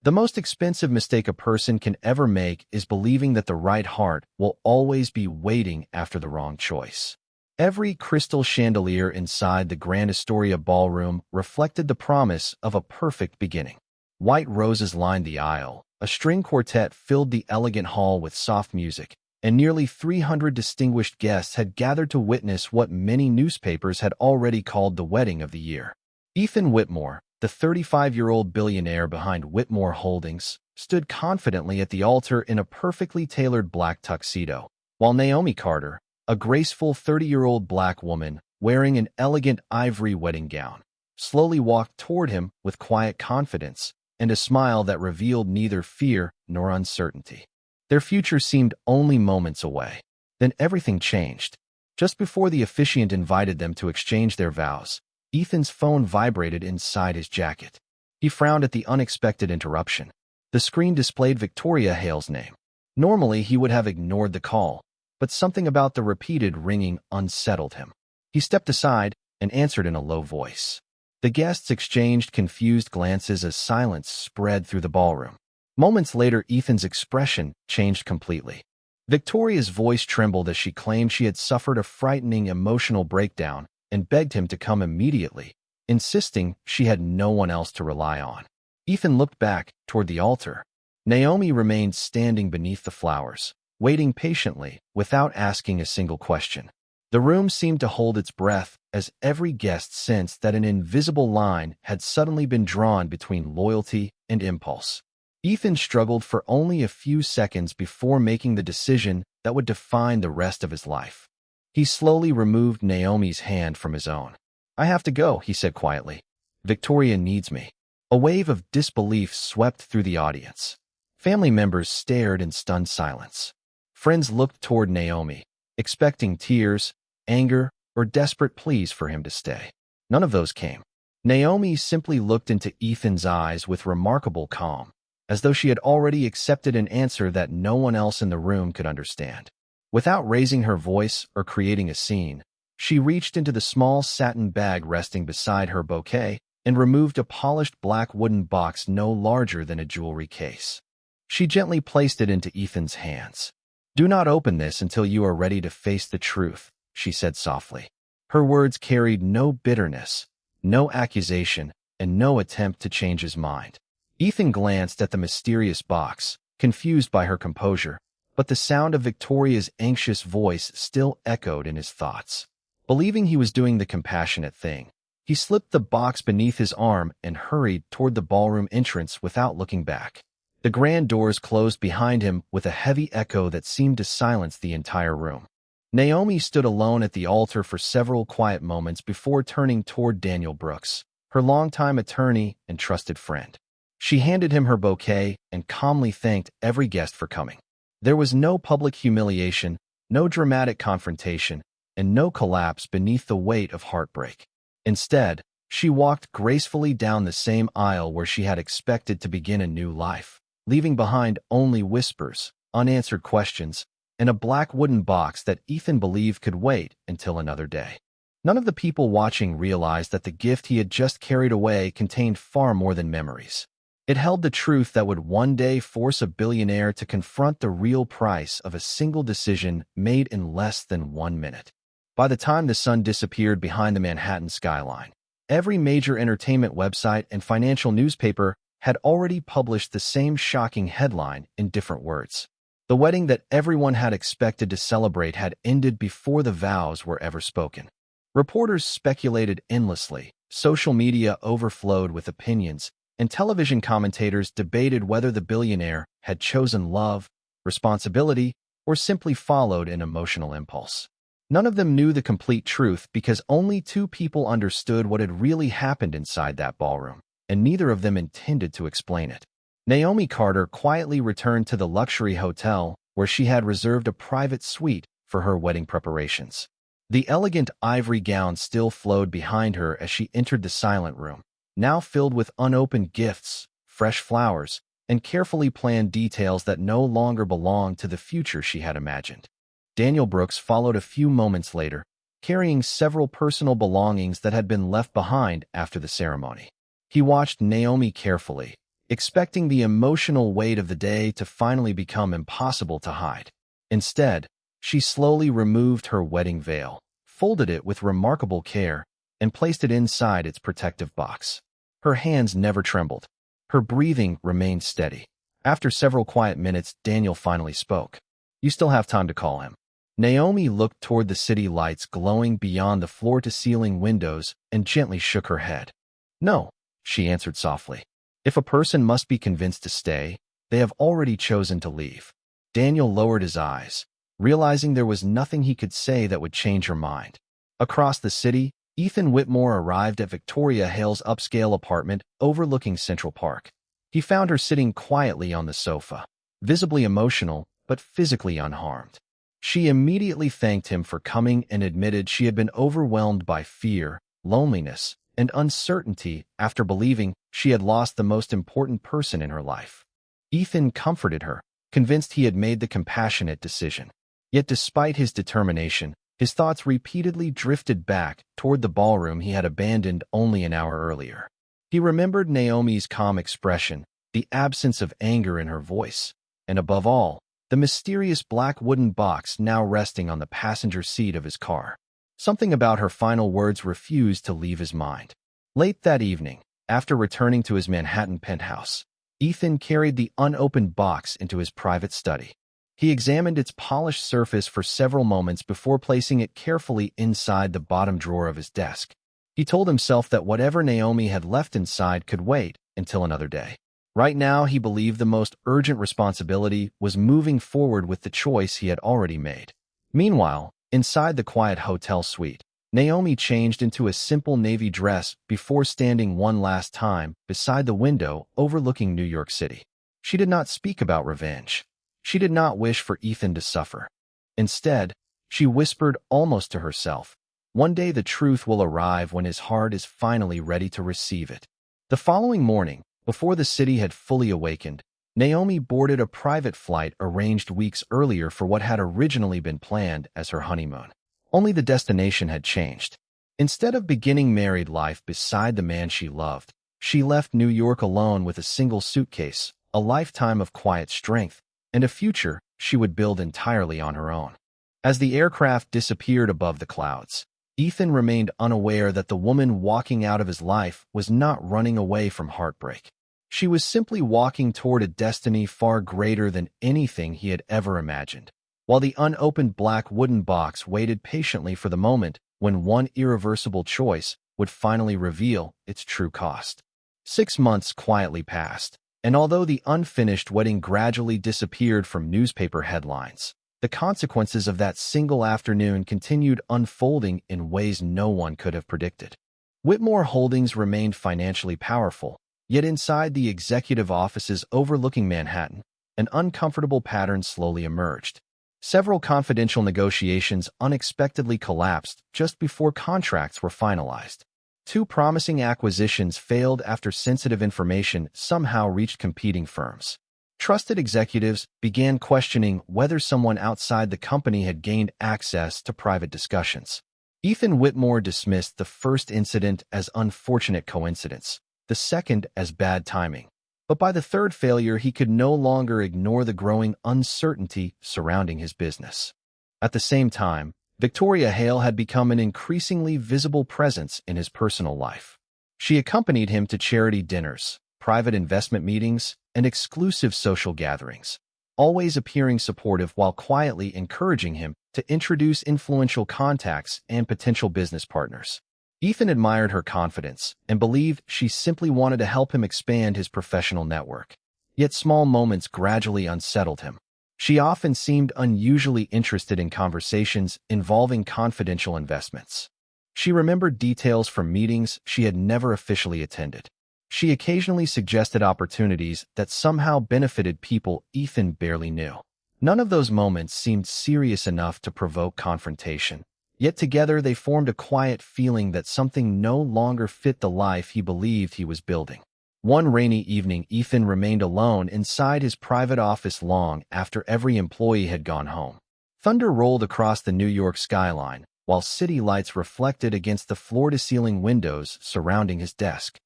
The most expensive mistake a person can ever make is believing that the right heart will always be waiting after the wrong choice. Every crystal chandelier inside the Grand Astoria ballroom reflected the promise of a perfect beginning. White roses lined the aisle, a string quartet filled the elegant hall with soft music, and nearly 300 distinguished guests had gathered to witness what many newspapers had already called the wedding of the year. Ethan Whitmore, the 35-year-old billionaire behind Whitmore Holdings, stood confidently at the altar in a perfectly tailored black tuxedo, while Naomi Carter, a graceful 30-year-old black woman wearing an elegant ivory wedding gown, slowly walked toward him with quiet confidence and a smile that revealed neither fear nor uncertainty. Their future seemed only moments away. Then everything changed. Just before the officiant invited them to exchange their vows, Ethan's phone vibrated inside his jacket. He frowned at the unexpected interruption. The screen displayed Victoria Hale's name. Normally, he would have ignored the call, but something about the repeated ringing unsettled him. He stepped aside and answered in a low voice. The guests exchanged confused glances as silence spread through the ballroom. Moments later, Ethan's expression changed completely. Victoria's voice trembled as she claimed she had suffered a frightening emotional breakdown and begged him to come immediately, insisting she had no one else to rely on. Ethan looked back toward the altar. Naomi remained standing beneath the flowers, waiting patiently without asking a single question. The room seemed to hold its breath as every guest sensed that an invisible line had suddenly been drawn between loyalty and impulse. Ethan struggled for only a few seconds before making the decision that would define the rest of his life. He slowly removed Naomi's hand from his own. "I have to go," he said quietly. "Victoria needs me." A wave of disbelief swept through the audience. Family members stared in stunned silence. Friends looked toward Naomi, expecting tears, anger, or desperate pleas for him to stay. None of those came. Naomi simply looked into Ethan's eyes with remarkable calm, as though she had already accepted an answer that no one else in the room could understand. Without raising her voice or creating a scene, she reached into the small satin bag resting beside her bouquet and removed a polished black wooden box no larger than a jewelry case. She gently placed it into Ethan's hands. "Do not open this until you are ready to face the truth," she said softly. Her words carried no bitterness, no accusation, and no attempt to change his mind. Ethan glanced at the mysterious box, confused by her composure, but the sound of Victoria's anxious voice still echoed in his thoughts. Believing he was doing the compassionate thing, he slipped the box beneath his arm and hurried toward the ballroom entrance without looking back. The grand doors closed behind him with a heavy echo that seemed to silence the entire room. Naomi stood alone at the altar for several quiet moments before turning toward Daniel Brooks, her longtime attorney and trusted friend. She handed him her bouquet and calmly thanked every guest for coming. There was no public humiliation, no dramatic confrontation, and no collapse beneath the weight of heartbreak. Instead, she walked gracefully down the same aisle where she had expected to begin a new life, leaving behind only whispers, unanswered questions, and a black wooden box that Ethan believed could wait until another day. None of the people watching realized that the gift he had just carried away contained far more than memories. It held the truth that would one day force a billionaire to confront the real price of a single decision made in less than 1 minute. By the time the sun disappeared behind the Manhattan skyline, every major entertainment website and financial newspaper had already published the same shocking headline in different words. The wedding that everyone had expected to celebrate had ended before the vows were ever spoken. Reporters speculated endlessly, social media overflowed with opinions, and television commentators debated whether the billionaire had chosen love, responsibility, or simply followed an emotional impulse. None of them knew the complete truth because only 2 people understood what had really happened inside that ballroom, and neither of them intended to explain it. Naomi Carter quietly returned to the luxury hotel where she had reserved a private suite for her wedding preparations. The elegant ivory gown still flowed behind her as she entered the silent room, now filled with unopened gifts, fresh flowers, and carefully planned details that no longer belonged to the future she had imagined. Daniel Brooks followed a few moments later, carrying several personal belongings that had been left behind after the ceremony. He watched Naomi carefully, expecting the emotional weight of the day to finally become impossible to hide. Instead, she slowly removed her wedding veil, folded it with remarkable care, and placed it inside its protective box. Her hands never trembled. Her breathing remained steady. After several quiet minutes, Daniel finally spoke. "You still have time to call him." Naomi looked toward the city lights glowing beyond the floor-to-ceiling windows and gently shook her head. "No," she answered softly. "If a person must be convinced to stay, they have already chosen to leave." Daniel lowered his eyes, realizing there was nothing he could say that would change her mind. Across the city, Ethan Whitmore arrived at Victoria Hale's upscale apartment overlooking Central Park. He found her sitting quietly on the sofa, visibly emotional but physically unharmed. She immediately thanked him for coming and admitted she had been overwhelmed by fear, loneliness, and uncertainty after believing she had lost the most important person in her life. Ethan comforted her, convinced he had made the compassionate decision. Yet despite his determination, his thoughts repeatedly drifted back toward the ballroom he had abandoned only an hour earlier. He remembered Naomi's calm expression, the absence of anger in her voice, and above all, the mysterious black wooden box now resting on the passenger seat of his car. Something about her final words refused to leave his mind. Late that evening, after returning to his Manhattan penthouse, Ethan carried the unopened box into his private study. He examined its polished surface for several moments before placing it carefully inside the bottom drawer of his desk. He told himself that whatever Naomi had left inside could wait until another day. Right now, he believed the most urgent responsibility was moving forward with the choice he had already made. Meanwhile, inside the quiet hotel suite, Naomi changed into a simple navy dress before standing one last time beside the window overlooking New York City. She did not speak about revenge. She did not wish for Ethan to suffer. Instead, she whispered almost to herself, "One day the truth will arrive when his heart is finally ready to receive it." The following morning, before the city had fully awakened, Naomi boarded a private flight arranged weeks earlier for what had originally been planned as her honeymoon. Only the destination had changed. Instead of beginning married life beside the man she loved, she left New York alone with a single suitcase, a lifetime of quiet strength, and a future she would build entirely on her own. As the aircraft disappeared above the clouds, Ethan remained unaware that the woman walking out of his life was not running away from heartbreak. She was simply walking toward a destiny far greater than anything he had ever imagined, while the unopened black wooden box waited patiently for the moment when one irreversible choice would finally reveal its true cost. 6 months quietly passed, and although the unfinished wedding gradually disappeared from newspaper headlines, the consequences of that single afternoon continued unfolding in ways no one could have predicted. Whitmore Holdings remained financially powerful, yet inside the executive offices overlooking Manhattan, an uncomfortable pattern slowly emerged. Several confidential negotiations unexpectedly collapsed just before contracts were finalized. 2 promising acquisitions failed after sensitive information somehow reached competing firms. Trusted executives began questioning whether someone outside the company had gained access to private discussions. Ethan Whitmore dismissed the first incident as unfortunate coincidence, the second as bad timing. But by the third failure, he could no longer ignore the growing uncertainty surrounding his business. At the same time, Victoria Hale had become an increasingly visible presence in his personal life. She accompanied him to charity dinners, private investment meetings, and exclusive social gatherings, always appearing supportive while quietly encouraging him to introduce influential contacts and potential business partners. Ethan admired her confidence and believed she simply wanted to help him expand his professional network. Yet small moments gradually unsettled him. She often seemed unusually interested in conversations involving confidential investments. She remembered details from meetings she had never officially attended. She occasionally suggested opportunities that somehow benefited people Ethan barely knew. None of those moments seemed serious enough to provoke confrontation. Yet together they formed a quiet feeling that something no longer fit the life he believed he was building. One rainy evening, Ethan remained alone inside his private office long after every employee had gone home. Thunder rolled across the New York skyline, while city lights reflected against the floor-to-ceiling windows surrounding his desk.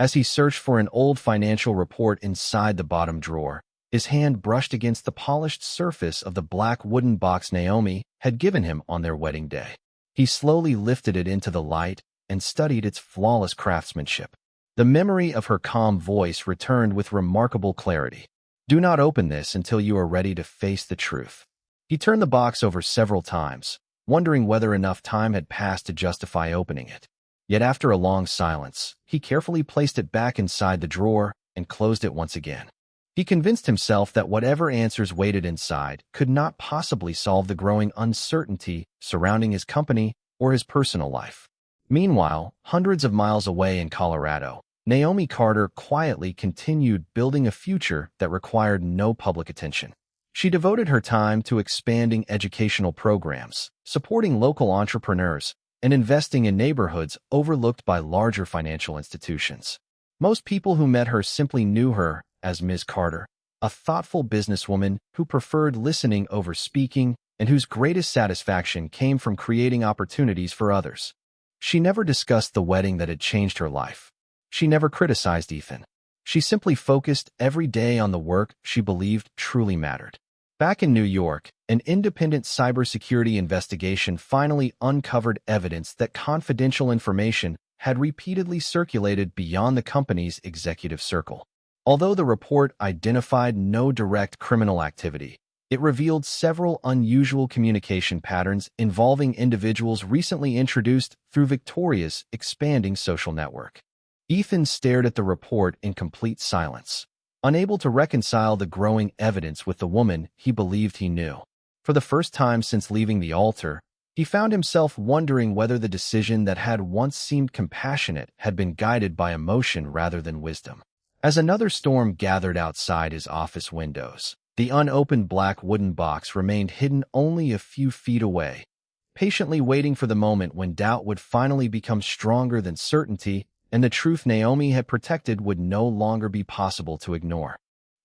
As he searched for an old financial report inside the bottom drawer, his hand brushed against the polished surface of the black wooden box Naomi had given him on their wedding day. He slowly lifted it into the light and studied its flawless craftsmanship. The memory of her calm voice returned with remarkable clarity. "Do not open this until you are ready to face the truth." He turned the box over several times, wondering whether enough time had passed to justify opening it. Yet after a long silence, he carefully placed it back inside the drawer and closed it once again. He convinced himself that whatever answers waited inside could not possibly solve the growing uncertainty surrounding his company or his personal life. Meanwhile, hundreds of miles away in Colorado, Naomi Carter quietly continued building a future that required no public attention. She devoted her time to expanding educational programs, supporting local entrepreneurs, and investing in neighborhoods overlooked by larger financial institutions. Most people who met her simply knew her as Ms. Carter, a thoughtful businesswoman who preferred listening over speaking and whose greatest satisfaction came from creating opportunities for others. She never discussed the wedding that had changed her life. She never criticized Ethan. She simply focused every day on the work she believed truly mattered. Back in New York, an independent cybersecurity investigation finally uncovered evidence that confidential information had repeatedly circulated beyond the company's executive circle. Although the report identified no direct criminal activity, it revealed several unusual communication patterns involving individuals recently introduced through Victoria's expanding social network. Ethan stared at the report in complete silence, unable to reconcile the growing evidence with the woman he believed he knew. For the first time since leaving the altar, he found himself wondering whether the decision that had once seemed compassionate had been guided by emotion rather than wisdom. As another storm gathered outside his office windows, the unopened black wooden box remained hidden only a few feet away, patiently waiting for the moment when doubt would finally become stronger than certainty and the truth Naomi had protected would no longer be possible to ignore.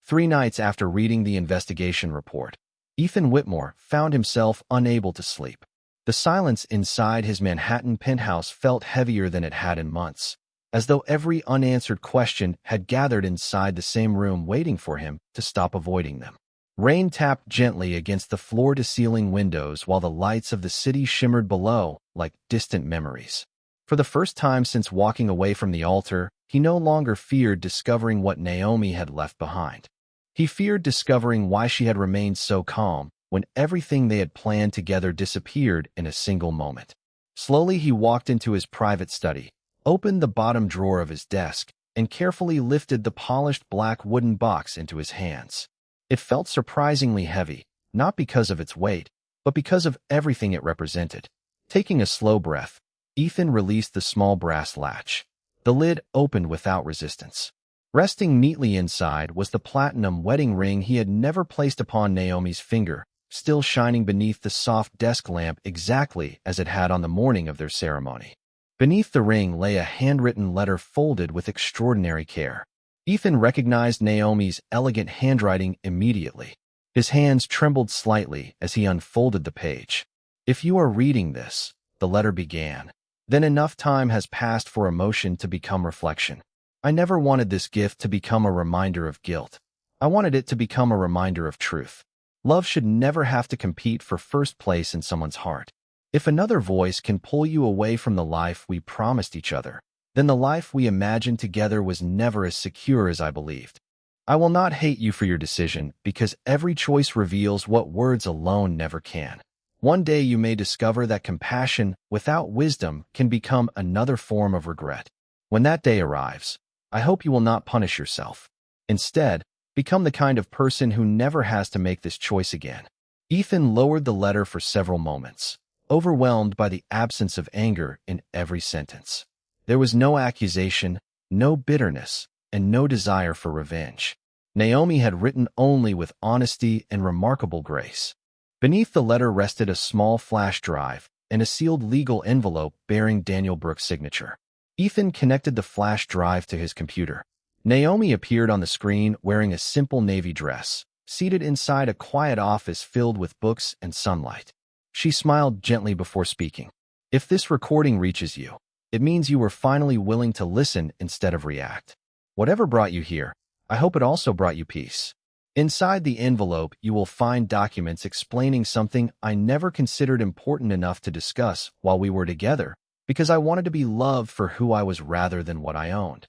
3 nights after reading the investigation report, Ethan Whitmore found himself unable to sleep. The silence inside his Manhattan penthouse felt heavier than it had in months, as though every unanswered question had gathered inside the same room waiting for him to stop avoiding them. Rain tapped gently against the floor-to-ceiling windows while the lights of the city shimmered below like distant memories. For the first time since walking away from the altar, he no longer feared discovering what Naomi had left behind. He feared discovering why she had remained so calm when everything they had planned together disappeared in a single moment. Slowly he walked into his private study, opened the bottom drawer of his desk, and carefully lifted the polished black wooden box into his hands. It felt surprisingly heavy, not because of its weight, but because of everything it represented. Taking a slow breath, Ethan released the small brass latch. The lid opened without resistance. Resting neatly inside was the platinum wedding ring he had never placed upon Naomi's finger, still shining beneath the soft desk lamp exactly as it had on the morning of their ceremony. Beneath the ring lay a handwritten letter folded with extraordinary care. Ethan recognized Naomi's elegant handwriting immediately. His hands trembled slightly as he unfolded the page. "If you are reading this," the letter began, "then enough time has passed for emotion to become reflection. I never wanted this gift to become a reminder of guilt. I wanted it to become a reminder of truth. Love should never have to compete for first place in someone's heart. If another voice can pull you away from the life we promised each other, then the life we imagined together was never as secure as I believed. I will not hate you for your decision, because every choice reveals what words alone never can. One day you may discover that compassion without wisdom can become another form of regret. When that day arrives, I hope you will not punish yourself. Instead, become the kind of person who never has to make this choice again." Ethan lowered the letter for several moments, overwhelmed by the absence of anger in every sentence. There was no accusation, no bitterness, and no desire for revenge. Naomi had written only with honesty and remarkable grace. Beneath the letter rested a small flash drive and a sealed legal envelope bearing Daniel Brooks' signature. Ethan connected the flash drive to his computer. Naomi appeared on the screen wearing a simple navy dress, seated inside a quiet office filled with books and sunlight. She smiled gently before speaking. "If this recording reaches you, It means you were finally willing to listen instead of react. Whatever brought you here, I hope it also brought you peace. Inside the envelope, you will find documents explaining something I never considered important enough to discuss while we were together, because I wanted to be loved for who I was rather than what I owned.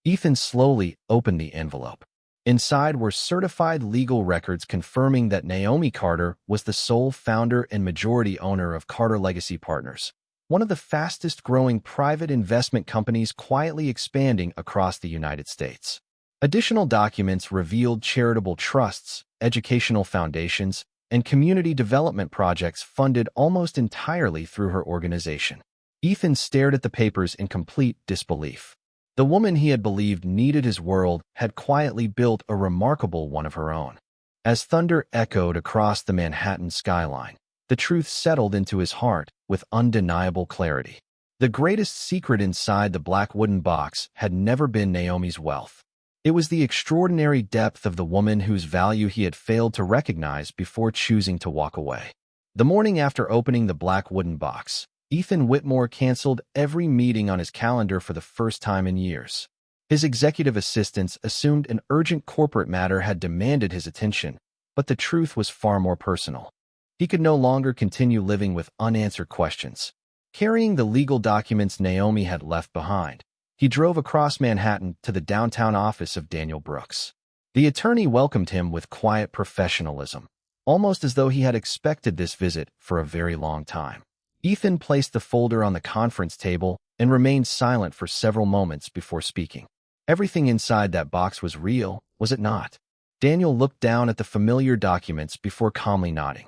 Ethan slowly opened the envelope. Inside were certified legal records confirming that Naomi Carter was the sole founder and majority owner of Carter Legacy Partners, one of the fastest-growing private investment companies quietly expanding across the United States. Additional documents revealed charitable trusts, educational foundations, and community development projects funded almost entirely through her organization. Ethan stared at the papers in complete disbelief. The woman he had believed needed his world had quietly built a remarkable one of her own. As thunder echoed across the Manhattan skyline, the truth settled into his heart with undeniable clarity. The greatest secret inside the black wooden box had never been Naomi's wealth. It was the extraordinary depth of the woman whose value he had failed to recognize before choosing to walk away. The morning after opening the black wooden box, Ethan Whitmore canceled every meeting on his calendar for the first time in years. His executive assistants assumed an urgent corporate matter had demanded his attention, but the truth was far more personal. He could no longer continue living with unanswered questions. Carrying the legal documents Naomi had left behind, he drove across Manhattan to the downtown office of Daniel Brooks. The attorney welcomed him with quiet professionalism, almost as though he had expected this visit for a very long time. Ethan placed the folder on the conference table and remained silent for several moments before speaking. Everything inside that box was real, was it not? Daniel looked down at the familiar documents before calmly nodding.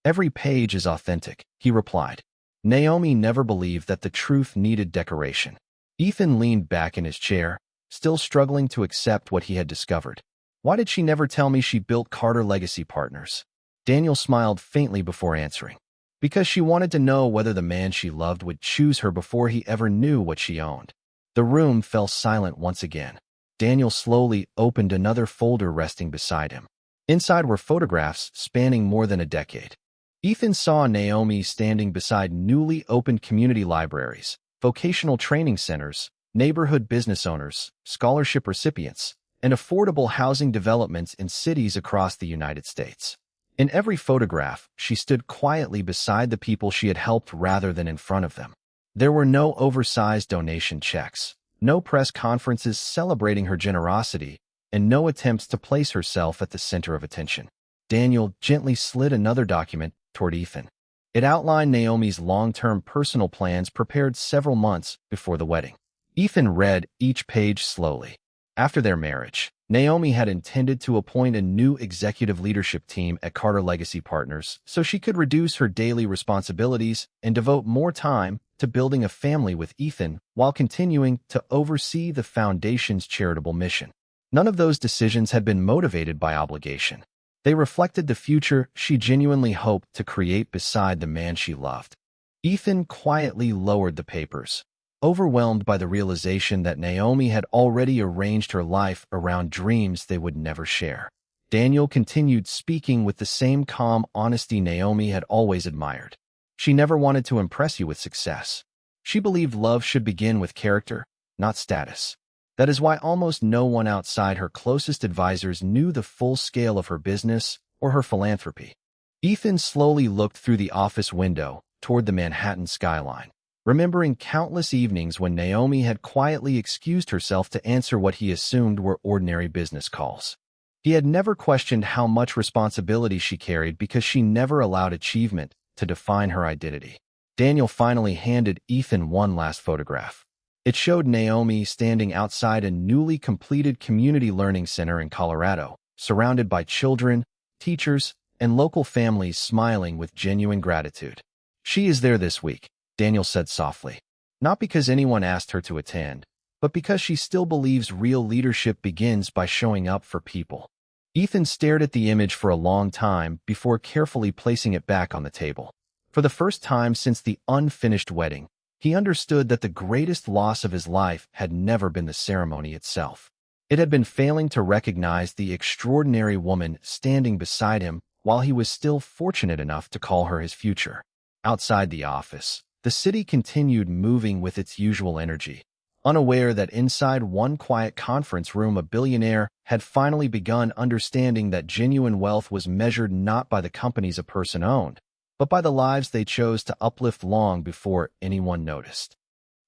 Every page is authentic, he replied. Naomi never believed that the truth needed decoration. Ethan leaned back in his chair, still struggling to accept what he had discovered. Why did she never tell me she built Carter Legacy Partners? Daniel smiled faintly before answering. Because she wanted to know whether the man she loved would choose her before he ever knew what she owned. The room fell silent once again. Daniel slowly opened another folder resting beside him. Inside were photographs spanning more than a decade. Ethan saw Naomi standing beside newly opened community libraries, vocational training centers, neighborhood business owners, scholarship recipients, and affordable housing developments in cities across the United States. In every photograph, she stood quietly beside the people she had helped rather than in front of them. There were no oversized donation checks, no press conferences celebrating her generosity, and no attempts to place herself at the center of attention. Daniel gently slid another document toward Ethan. It outlined Naomi's long-term personal plans prepared several months before the wedding. Ethan read each page slowly. After their marriage, Naomi had intended to appoint a new executive leadership team at Carter Legacy Partners so she could reduce her daily responsibilities and devote more time to building a family with Ethan while continuing to oversee the foundation's charitable mission. None of those decisions had been motivated by obligation. They reflected the future she genuinely hoped to create beside the man she loved. Ethan quietly lowered the papers, overwhelmed by the realization that Naomi had already arranged her life around dreams they would never share. Daniel continued speaking with the same calm honesty Naomi had always admired. She never wanted to impress you with success. She believed love should begin with character, not status. That is why almost no one outside her closest advisors knew the full scale of her business or her philanthropy. Ethan slowly looked through the office window toward the Manhattan skyline, remembering countless evenings when Naomi had quietly excused herself to answer what he assumed were ordinary business calls. He had never questioned how much responsibility she carried because she never allowed achievement to define her identity. Daniel finally handed Ethan one last photograph. It showed Naomi standing outside a newly completed community learning center in Colorado, surrounded by children, teachers, and local families smiling with genuine gratitude. She is there this week, Daniel said softly. Not because anyone asked her to attend, but because she still believes real leadership begins by showing up for people. Ethan stared at the image for a long time before carefully placing it back on the table. For the first time since the unfinished wedding, he understood that the greatest loss of his life had never been the ceremony itself. It had been failing to recognize the extraordinary woman standing beside him while he was still fortunate enough to call her his future. Outside the office, The city continued moving with its usual energy, unaware that inside one quiet conference room a billionaire had finally begun understanding that genuine wealth was measured not by the companies a person owned, but by the lives they chose to uplift long before anyone noticed.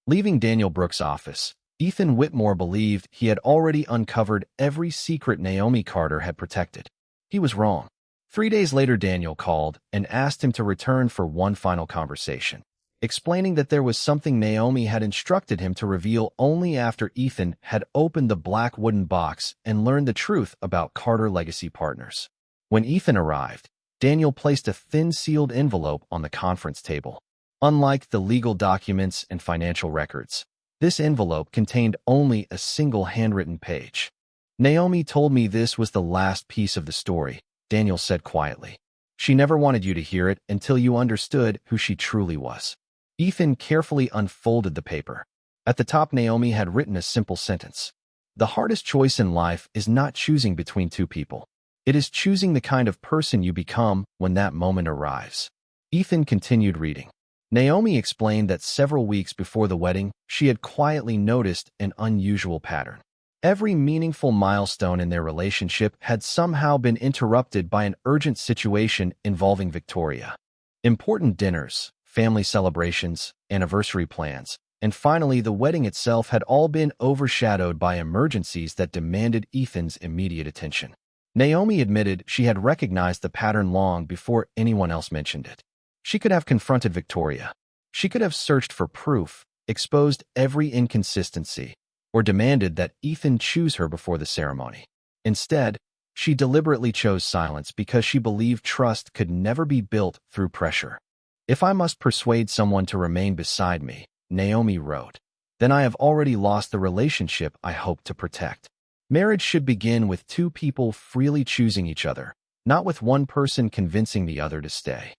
Leaving Daniel Brooks' office, Ethan Whitmore believed he had already uncovered every secret Naomi Carter had protected. He was wrong. 3 days later, Daniel called and asked him to return for one final conversation, explaining that there was something Naomi had instructed him to reveal only after Ethan had opened the black wooden box and learned the truth about Carter Legacy Partners. When Ethan arrived, Daniel placed a thin sealed envelope on the conference table. Unlike the legal documents and financial records, this envelope contained only a single handwritten page. "Naomi told me this was the last piece of the story," Daniel said quietly. "She never wanted you to hear it until you understood who she truly was." Ethan carefully unfolded the paper. At the top, Naomi had written a simple sentence: "The hardest choice in life is not choosing between two people. It is choosing the kind of person you become when that moment arrives." Ethan continued reading. Naomi explained that several weeks before the wedding, she had quietly noticed an unusual pattern. Every meaningful milestone in their relationship had somehow been interrupted by an urgent situation involving Victoria. Important dinners, family celebrations, anniversary plans, and finally the wedding itself had all been overshadowed by emergencies that demanded Ethan's immediate attention. Naomi admitted she had recognized the pattern long before anyone else mentioned it. She could have confronted Victoria. She could have searched for proof, exposed every inconsistency, or demanded that Ethan choose her before the ceremony. Instead, she deliberately chose silence because she believed trust could never be built through pressure. "If I must persuade someone to remain beside me," Naomi wrote, "then I have already lost the relationship I hope to protect." Marriage should begin with two people freely choosing each other, not with one person convincing the other to stay.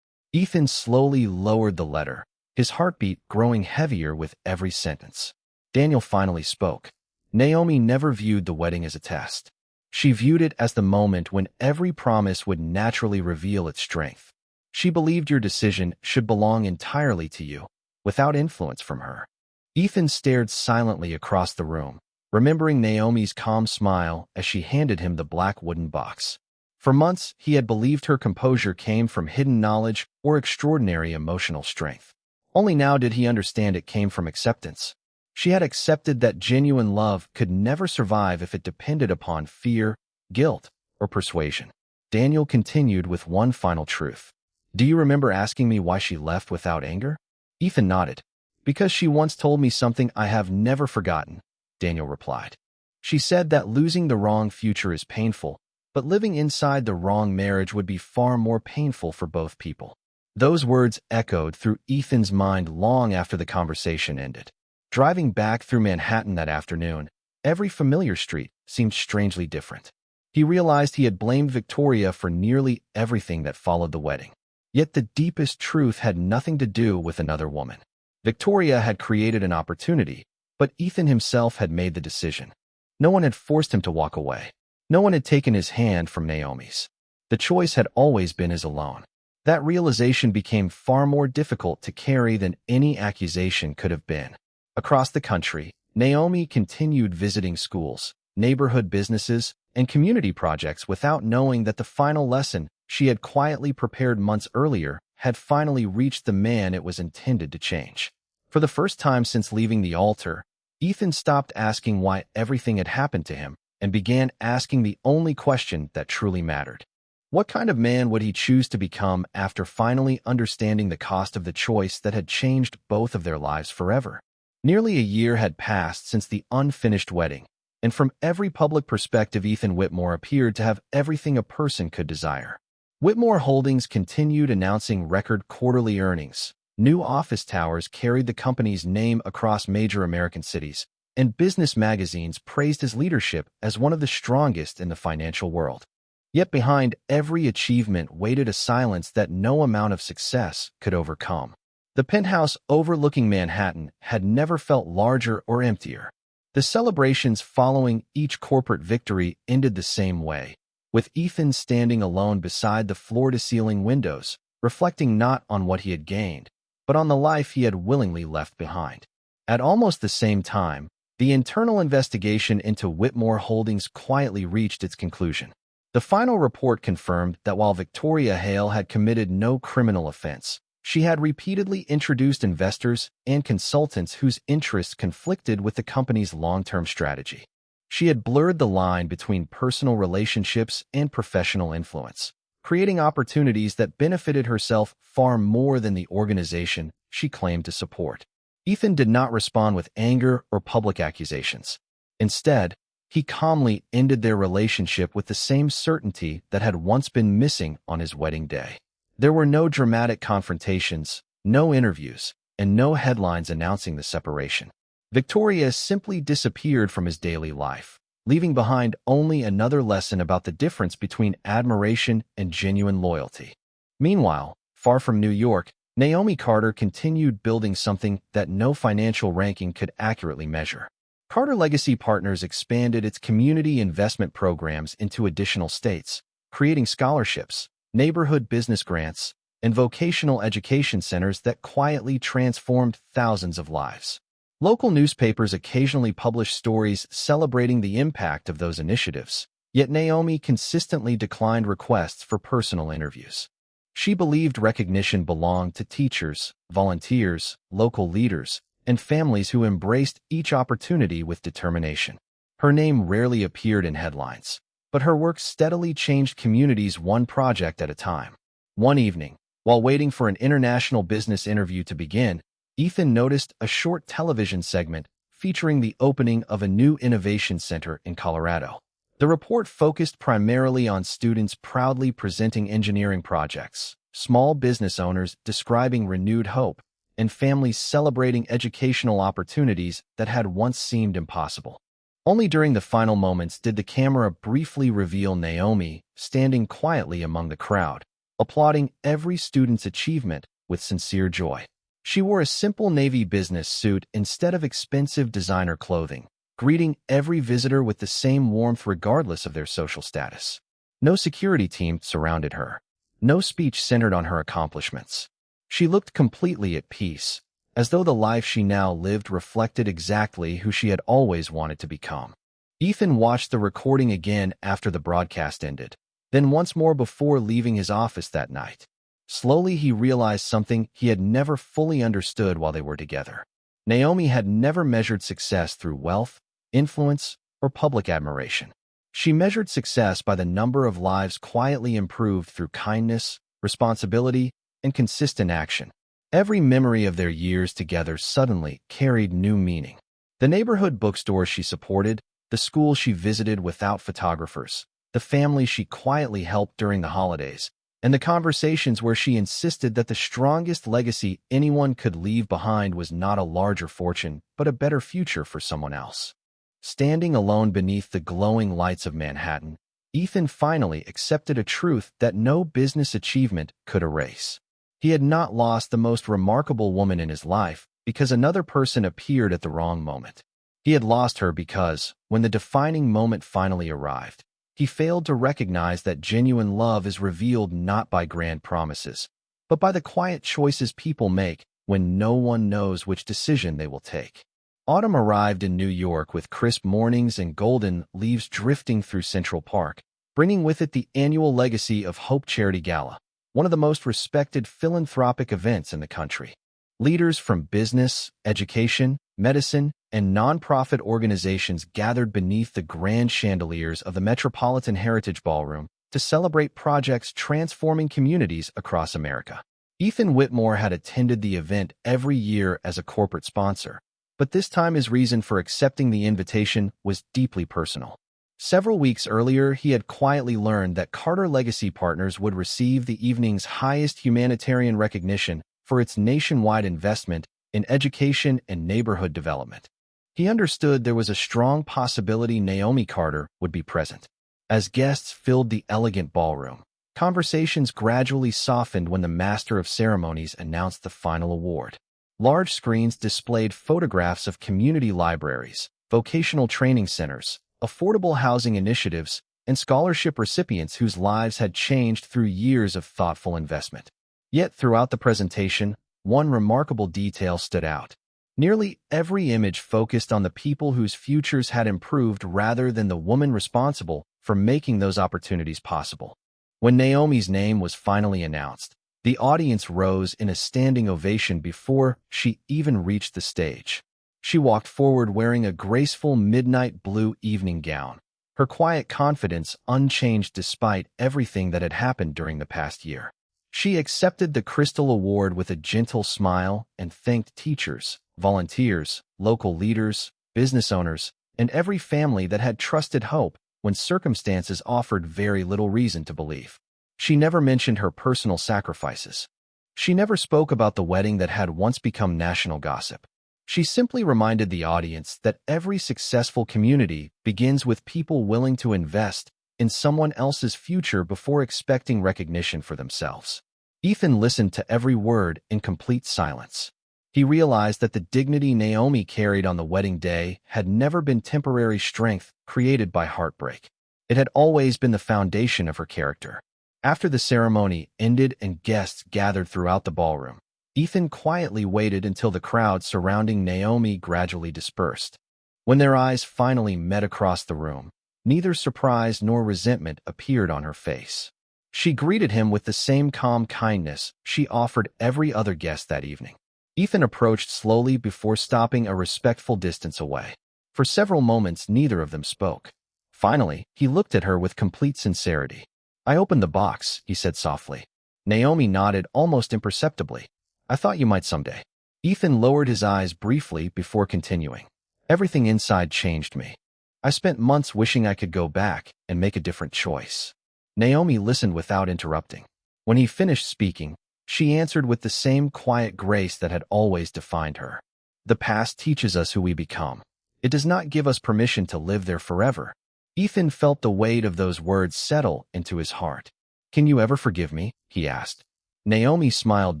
Ethan slowly lowered the letter, his heartbeat growing heavier with every sentence. Daniel finally spoke. "Naomi never viewed the wedding as a test. She viewed it as the moment when every promise would naturally reveal its strength. She believed your decision should belong entirely to you, without influence from her." Ethan stared silently across the room, remembering Naomi's calm smile as she handed him the black wooden box. For months, he had believed her composure came from hidden knowledge or extraordinary emotional strength. Only now did he understand it came from acceptance. She had accepted that genuine love could never survive if it depended upon fear, guilt, or persuasion. Daniel continued with one final truth. "Do you remember asking me why she left without anger?" Ethan nodded. "Because she once told me something I have never forgotten," Daniel replied. "She said that losing the wrong future is painful, but living inside the wrong marriage would be far more painful for both people." Those words echoed through Ethan's mind long after the conversation ended. Driving back through Manhattan that afternoon, every familiar street seemed strangely different. He realized he had blamed Victoria for nearly everything that followed the wedding. Yet the deepest truth had nothing to do with another woman. Victoria had created an opportunity, but Ethan himself had made the decision. No one had forced him to walk away. No one had taken his hand from Naomi's. The choice had always been his alone. That realization became far more difficult to carry than any accusation could have been. Across the country, Naomi continued visiting schools, neighborhood businesses, and community projects without knowing that the final lesson she had quietly prepared months earlier had finally reached the man it was intended to change. For the first time since leaving the altar, Ethan stopped asking why everything had happened to him and began asking the only question that truly mattered. What kind of man would he choose to become after finally understanding the cost of the choice that had changed both of their lives forever? Nearly a year had passed since the unfinished wedding, and from every public perspective, Ethan Whitmore appeared to have everything a person could desire. Whitmore Holdings continued announcing record quarterly earnings. New office towers carried the company's name across major American cities, and business magazines praised his leadership as one of the strongest in the financial world. Yet behind every achievement waited a silence that no amount of success could overcome. The penthouse overlooking Manhattan had never felt larger or emptier. The celebrations following each corporate victory ended the same way, with Ethan standing alone beside the floor-to-ceiling windows, reflecting not on what he had gained, but on the life he had willingly left behind. At almost the same time, the internal investigation into Whitmore Holdings quietly reached its conclusion. The final report confirmed that while Victoria Hale had committed no criminal offense, she had repeatedly introduced investors and consultants whose interests conflicted with the company's long-term strategy. She had blurred the line between personal relationships and professional influence, creating opportunities that benefited herself far more than the organization she claimed to support. Ethan did not respond with anger or public accusations. Instead, he calmly ended their relationship with the same certainty that had once been missing on his wedding day. There were no dramatic confrontations, no interviews, and no headlines announcing the separation. Victoria simply disappeared from his daily life, leaving behind only another lesson about the difference between admiration and genuine loyalty. Meanwhile, far from New York, Naomi Carter continued building something that no financial ranking could accurately measure. Carter Legacy Partners expanded its community investment programs into additional states, creating scholarships, neighborhood business grants, and vocational education centers that quietly transformed thousands of lives. Local newspapers occasionally published stories celebrating the impact of those initiatives, yet Naomi consistently declined requests for personal interviews. She believed recognition belonged to teachers, volunteers, local leaders, and families who embraced each opportunity with determination. Her name rarely appeared in headlines, but her work steadily changed communities one project at a time. One evening, while waiting for an international business interview to begin, Ethan noticed a short television segment featuring the opening of a new innovation center in Colorado. The report focused primarily on students proudly presenting engineering projects, small business owners describing renewed hope, and families celebrating educational opportunities that had once seemed impossible. Only during the final moments did the camera briefly reveal Naomi standing quietly among the crowd, applauding every student's achievement with sincere joy. She wore a simple navy business suit instead of expensive designer clothing, greeting every visitor with the same warmth regardless of their social status. No security team surrounded her. No speech centered on her accomplishments. She looked completely at peace, as though the life she now lived reflected exactly who she had always wanted to become. Ethan watched the recording again after the broadcast ended, then once more before leaving his office that night. Slowly he realized something he had never fully understood while they were together. Naomi had never measured success through wealth, influence, or public admiration. She measured success by the number of lives quietly improved through kindness, responsibility, and consistent action. Every memory of their years together suddenly carried new meaning. The neighborhood bookstore she supported, the school she visited without photographers, the family she quietly helped during the holidays, and the conversations where she insisted that the strongest legacy anyone could leave behind was not a larger fortune, but a better future for someone else. Standing alone beneath the glowing lights of Manhattan, Ethan finally accepted a truth that no business achievement could erase. He had not lost the most remarkable woman in his life because another person appeared at the wrong moment. He had lost her because, when the defining moment finally arrived, he failed to recognize that genuine love is revealed not by grand promises, but by the quiet choices people make when no one knows which decision they will take. Autumn arrived in New York with crisp mornings and golden leaves drifting through Central Park, bringing with it the annual Legacy of Hope Charity Gala, one of the most respected philanthropic events in the country. Leaders from business, education, medicine, and nonprofit organizations gathered beneath the grand chandeliers of the Metropolitan Heritage Ballroom to celebrate projects transforming communities across America. Ethan Whitmore had attended the event every year as a corporate sponsor, but this time his reason for accepting the invitation was deeply personal. Several weeks earlier, he had quietly learned that Carter Legacy Partners would receive the evening's highest humanitarian recognition for its nationwide investment in education and neighborhood development. He understood there was a strong possibility Naomi Carter would be present. As guests filled the elegant ballroom, conversations gradually softened when the master of ceremonies announced the final award. Large screens displayed photographs of community libraries, vocational training centers, affordable housing initiatives, and scholarship recipients whose lives had changed through years of thoughtful investment. Yet throughout the presentation, one remarkable detail stood out. Nearly every image focused on the people whose futures had improved rather than the woman responsible for making those opportunities possible. When Naomi's name was finally announced, the audience rose in a standing ovation before she even reached the stage. She walked forward wearing a graceful midnight blue evening gown, her quiet confidence unchanged despite everything that had happened during the past year. She accepted the Crystal Award with a gentle smile and thanked teachers, volunteers, local leaders, business owners, and every family that had trusted hope when circumstances offered very little reason to believe. She never mentioned her personal sacrifices. She never spoke about the wedding that had once become national gossip. She simply reminded the audience that every successful community begins with people willing to invest in someone else's future before expecting recognition for themselves. Ethan listened to every word in complete silence. He realized that the dignity Naomi carried on the wedding day had never been temporary strength created by heartbreak. It had always been the foundation of her character. After the ceremony ended and guests gathered throughout the ballroom, Ethan quietly waited until the crowd surrounding Naomi gradually dispersed. When their eyes finally met across the room, neither surprise nor resentment appeared on her face. She greeted him with the same calm kindness she offered every other guest that evening. Ethan approached slowly before stopping a respectful distance away. For several moments, neither of them spoke. Finally, he looked at her with complete sincerity. "I opened the box," he said softly. Naomi nodded almost imperceptibly. "I thought you might someday." Ethan lowered his eyes briefly before continuing. "Everything inside changed me. I spent months wishing I could go back and make a different choice." Naomi listened without interrupting. When he finished speaking, she answered with the same quiet grace that had always defined her. "The past teaches us who we become. It does not give us permission to live there forever." Ethan felt the weight of those words settle into his heart. "Can you ever forgive me?" he asked. Naomi smiled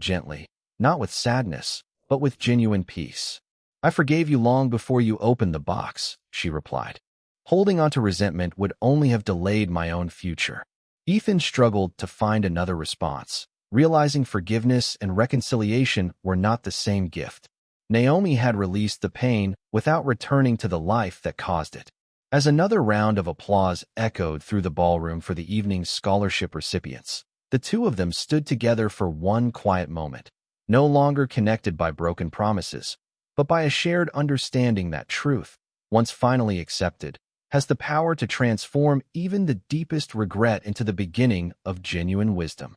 gently, not with sadness, but with genuine peace. "I forgave you long before you opened the box," she replied. "Holding on to resentment would only have delayed my own future." Ethan struggled to find another response, realizing forgiveness and reconciliation were not the same gift. Naomi had released the pain without returning to the life that caused it. As another round of applause echoed through the ballroom for the evening's scholarship recipients, the two of them stood together for one quiet moment, no longer connected by broken promises, but by a shared understanding that truth, once finally accepted, has the power to transform even the deepest regret into the beginning of genuine wisdom.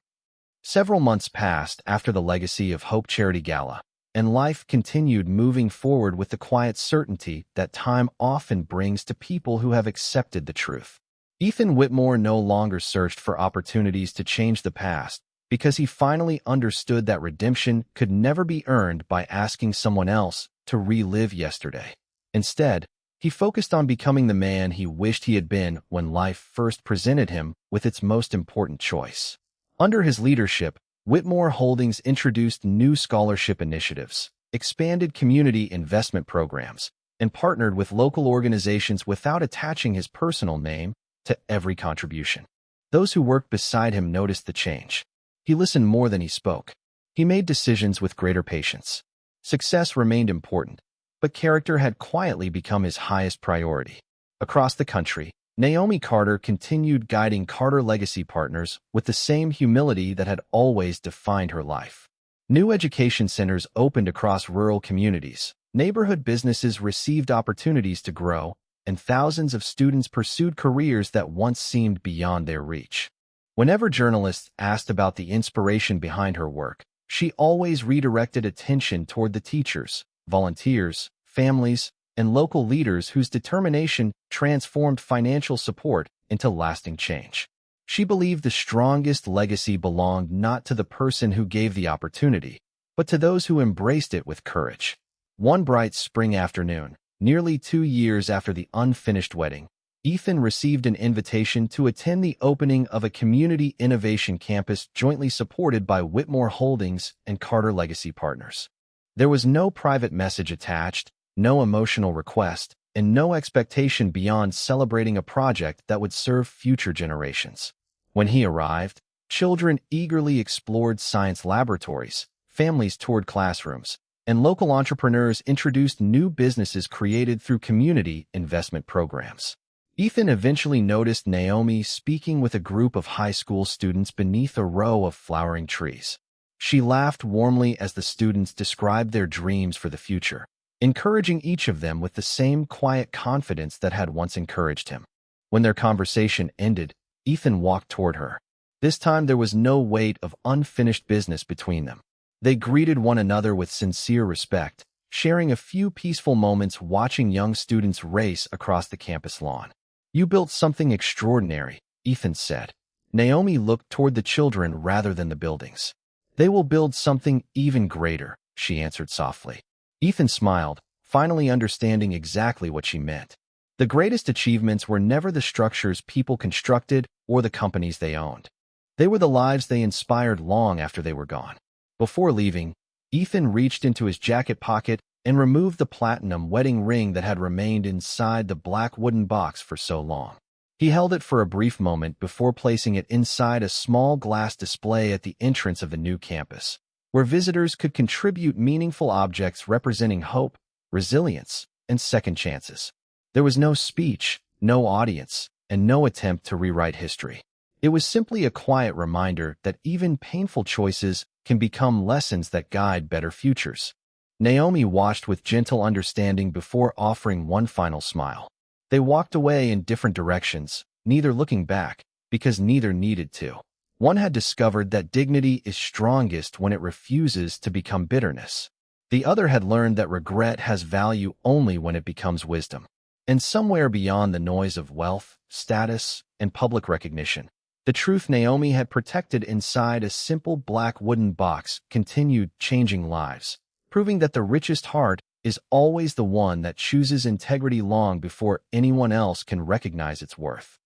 Several months passed after the Legacy of Hope Charity Gala, and life continued moving forward with the quiet certainty that time often brings to people who have accepted the truth. Ethan Whitmore no longer searched for opportunities to change the past because he finally understood that redemption could never be earned by asking someone else to relive yesterday. Instead, he focused on becoming the man he wished he had been when life first presented him with its most important choice. Under his leadership, Whitmore Holdings introduced new scholarship initiatives, expanded community investment programs, and partnered with local organizations without attaching his personal name to every contribution. Those who worked beside him noticed the change. He listened more than he spoke. He made decisions with greater patience. Success remained important, but character had quietly become his highest priority. Across the country, Naomi Carter continued guiding Carter Legacy Partners with the same humility that had always defined her life. New education centers opened across rural communities, neighborhood businesses received opportunities to grow, and thousands of students pursued careers that once seemed beyond their reach. Whenever journalists asked about the inspiration behind her work, she always redirected attention toward the teachers, volunteers, families, and local leaders whose determination transformed financial support into lasting change. She believed the strongest legacy belonged not to the person who gave the opportunity, but to those who embraced it with courage. One bright spring afternoon, nearly 2 years after the unfinished wedding, Ethan received an invitation to attend the opening of a community innovation campus jointly supported by Whitmore Holdings and Carter Legacy Partners. There was no private message attached, no emotional request, and no expectation beyond celebrating a project that would serve future generations. When he arrived, children eagerly explored science laboratories, families toured classrooms, and local entrepreneurs introduced new businesses created through community investment programs. Ethan eventually noticed Naomi speaking with a group of high school students beneath a row of flowering trees. She laughed warmly as the students described their dreams for the future, encouraging each of them with the same quiet confidence that had once encouraged him. When their conversation ended, Ethan walked toward her. This time there was no weight of unfinished business between them. They greeted one another with sincere respect, sharing a few peaceful moments watching young students race across the campus lawn. "You built something extraordinary," Ethan said. Naomi looked toward the children rather than the buildings. "They will build something even greater," she answered softly. Ethan smiled, finally understanding exactly what she meant. The greatest achievements were never the structures people constructed or the companies they owned. They were the lives they inspired long after they were gone. Before leaving, Ethan reached into his jacket pocket and removed the platinum wedding ring that had remained inside the black wooden box for so long. He held it for a brief moment before placing it inside a small glass display at the entrance of the new campus, where visitors could contribute meaningful objects representing hope, resilience, and second chances. There was no speech, no audience, and no attempt to rewrite history. It was simply a quiet reminder that even painful choices can become lessons that guide better futures. Naomi watched with gentle understanding before offering one final smile. They walked away in different directions, neither looking back, because neither needed to. One had discovered that dignity is strongest when it refuses to become bitterness. The other had learned that regret has value only when it becomes wisdom. And somewhere beyond the noise of wealth, status, and public recognition, the truth Naomi had protected inside a simple black wooden box continued changing lives, proving that the richest heart is always the one that chooses integrity long before anyone else can recognize its worth.